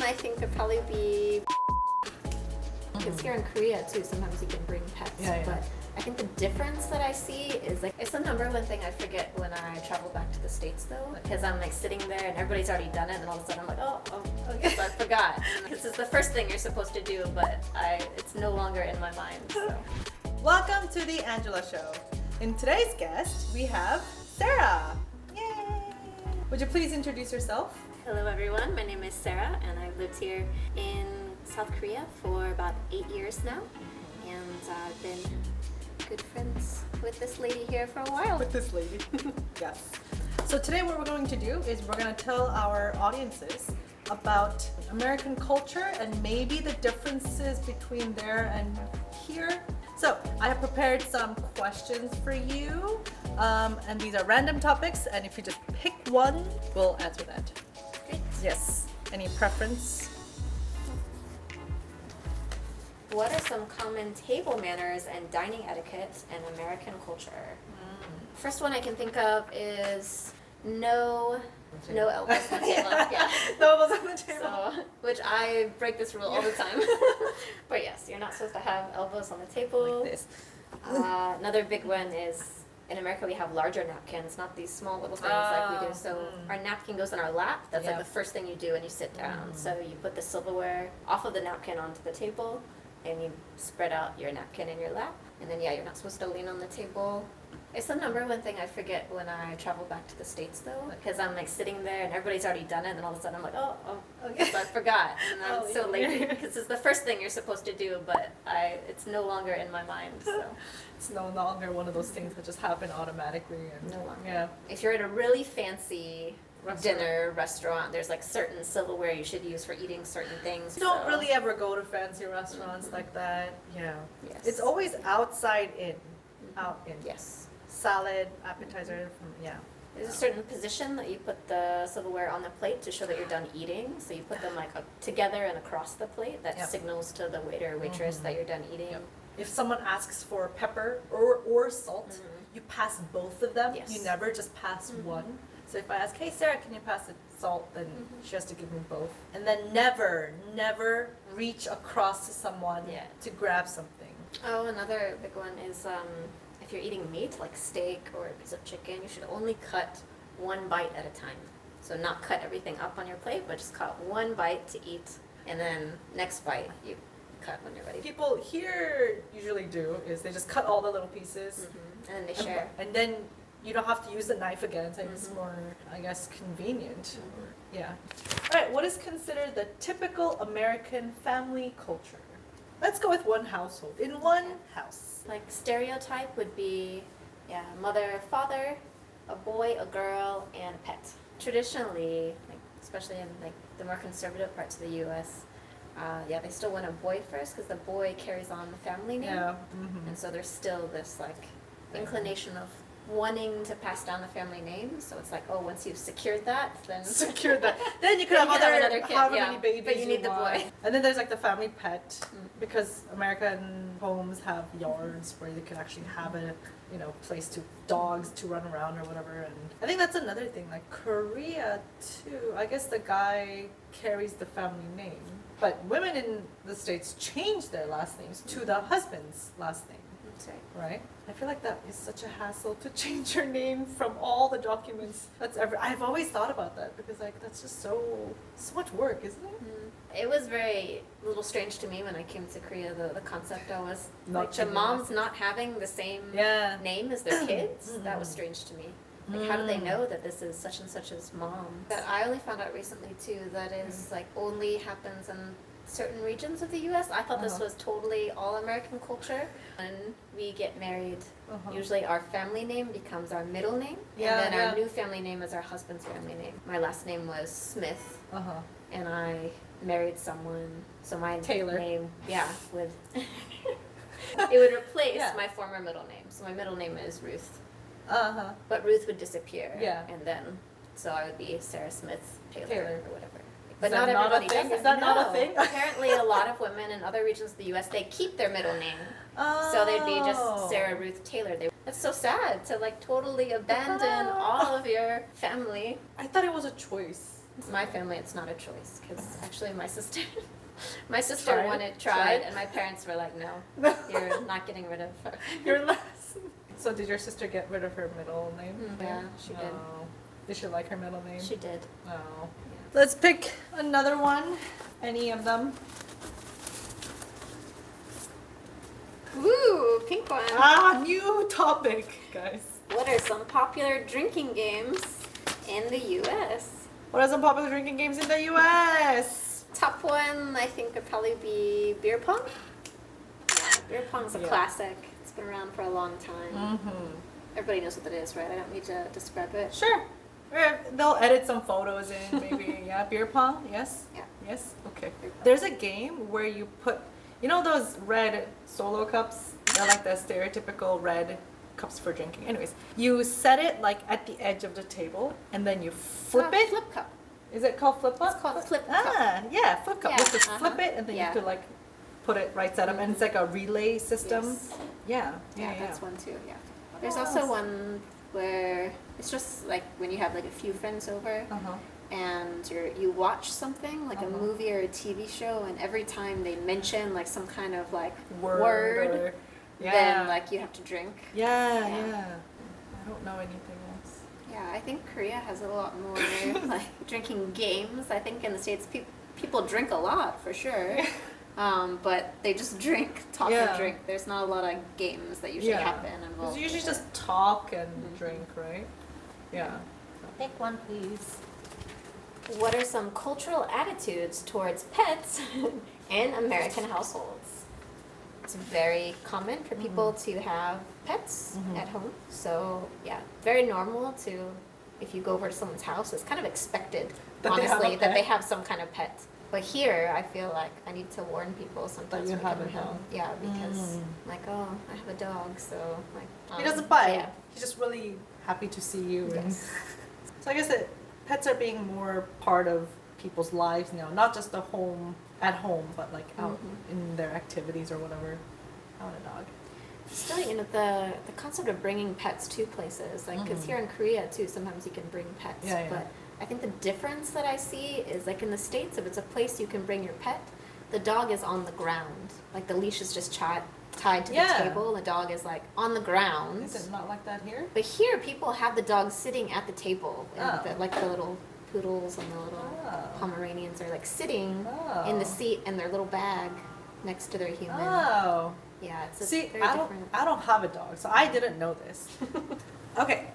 I think would probably be because here in Korea too, sometimes you can bring pets. But I think the difference that I see is like it's the number one thing I forget when I travel back to the States though, because I'm like sitting there and everybody's already done it, and all of a sudden I'm like, oh, okay, so I forgot. Because it's the first thing you're supposed to do, but it's no longer in my mind. So. Welcome to the Angela Show. In today's guest, we have Sarah. Yay! Would you please introduce yourself? Hello everyone, my name is Sarah and I've lived here in South Korea for about 8 years now, and I've been good friends with this lady here for a while. With this lady. Yes. So today what we're going to do is we're going to tell our audiences about American culture and maybe the differences between there and here. So I have prepared some questions for you, and these are random topics, and if you just pick one, we'll answer that. Great. Yes. Any preference? What are some common table manners and dining etiquette in American culture? First one I can think of is no elbows on the table. Yeah. No elbows on the table. So, which I break this rule all the time. But yes, you're not supposed to have elbows on the table. Like this. Another big one is in America we have larger napkins, not these small little things like we do. So our napkin goes in our lap. That's like the first thing you do when you sit down. So you put the silverware off of the napkin onto the table, and you spread out your napkin in your lap. And then you're not supposed to lean on the table. It's the number one thing I forget when I travel back to the States though, because I'm like sitting there and everybody's already done it, and all of a sudden I'm like, oh, okay, so I forgot, and I'm so lazy because it's the first thing you're supposed to do, but it's no longer in my mind. So It's no longer one of those things that just happen automatically. And, no longer. Yeah. If you're at a really fancy restaurant, there's like certain silverware you should use for eating certain things. Don't really ever go to fancy restaurants like that. Yeah. Yes. It's always outside in. Out in. Yes. Salad, appetizer, yeah. There's a certain position that you put the silverware on the plate to show that you're done eating. So you put them like together and across the plate. That signals to the waiter or waitress that you're done eating. Yep. If someone asks for pepper or salt, you pass both of them. Yes. You never just pass one. So if I ask, hey Sarah, can you pass the salt? Then she has to give me both. And then never reach across to someone to grab something. Oh, another big one is if you're eating meat, like steak or a piece of chicken, you should only cut one bite at a time. So not cut everything up on your plate, but just cut one bite to eat, and then next bite you cut when you're ready. People here usually do is they just cut all the little pieces. And then they share. And then you don't have to use the knife again, so it's more, I guess, convenient. Yeah. All right, what is considered the typical American family culture? Let's go with one household. In one house. Like stereotype would be, mother, father, a boy, a girl, and a pet. Traditionally, like especially in like the more conservative parts of the U.S., they still want a boy first because the boy carries on the family name. Yeah. And so there's still this like inclination of wanting to pass down the family name. So it's like, once you've secured that, then then you could have another kid, how many babies but you need the want. boy. And then there's like the family pet, because American homes have yards where they can actually have a place to dogs to run around or whatever. And I think that's another thing. Like Korea too, I guess the guy carries the family name, but women in the States change their last names to the husband's last name. That's right. Right? I feel like that is such a hassle to change your name from all the documents I've always thought about that, because like that's just so much work, isn't it? It was a little strange to me when I came to Korea. The concept I was Not like the moms not having the same name as their kids. That was strange to me. Like how do they know that this is such and such's mom? That I only found out recently too. That is like only happens in certain regions of the U.S. I thought this was totally all American culture. When we get married, usually our family name becomes our middle name, and then our new family name is our husband's family name. My last name was Smith, and I married someone, so my Taylor. name, would it would replace my former middle name. So my middle name is Ruth, but Ruth would disappear, and then so I would be Sarah Smith Taylor. Or whatever. But not everybody does that. Is that not a thing? Apparently, a lot of women in other regions of the U.S. they keep their middle name, so they'd be just Sarah Ruth Taylor. That's so sad to like totally abandon all of your family. I thought it was a choice. My family, it's not a choice because actually my sister, my sister Tried? tried, and my parents were like, no, you're not getting rid of her. You're less. So did your sister get rid of her middle name? Yeah, she did. Oh. Did she like her middle name? She did. Oh. Let's pick another one. Any of them? Ooh, pink one. Ah, new topic, guys. What are some popular drinking games in the U.S.? What are some popular drinking games in the U.S.? Top one, I think, would probably be beer pong. Yeah, beer pong's a classic. It's been around for a long time. Everybody knows what it is, right? I don't need to describe it. Sure. They'll edit some photos in, maybe. Yeah, beer pong. Yes. Yeah. Yes. Okay. There's a game where you put, you know, those red Solo cups. They're like the stereotypical red cups for drinking. Anyways, you set it like at the edge of the table, and then you flip it. Flip cup. Is it called flip cup? It's called flip cup. Ah, yeah, flip cup. Yeah, You just flip it, and then you have to like put it right side up, and it's like a relay system. Yes. Yeah. Yeah, that's one too. Yeah. There's else? also one where it's just like when you have like a few friends over. And you watch something like a movie or a TV show, and every time they mention like some kind of like word or- then like you have to drink. Yeah. Yeah. I don't know anything else. Yeah, I think Korea has a lot more like drinking games. I think in the States people drink a lot for sure. But they just talk and drink. There's not a lot of games that usually happen involved. It's usually just talk and drink, right? Yeah. Pick one, please. What are some cultural attitudes towards pets in American households? It's very common for people to have pets at home. So, yeah, very normal to, if you go over to someone's house, it's kind of expected, honestly, that they have some kind of pet. But here, I feel like I need to warn people sometimes That you when have they a come home. dog. Yeah, because like, oh, I have a dog, so like. He doesn't bite. Yeah. He's just really happy to see you. And Yes. so I guess that pets are being more part of people's lives now, not just at home, but like out in their activities or whatever. I want a dog. Still, you know, the concept of bringing pets to places, like, because here in Korea too, sometimes you can bring pets. Yeah. But I think the difference that I see is like in the States, if it's a place you can bring your pet, the dog is on the ground. Like the leash is just tied to the table. The dog is like on the ground. Is it not like that here? But here, people have the dog sitting at the table. And like the little poodles and the little Pomeranians are like sitting in the seat in their little bag next to their human. Oh. Yeah, it's See, very I different. don't have a dog, so I didn't know this. Okay.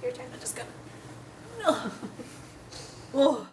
Your turn. I'm just gonna. Oh.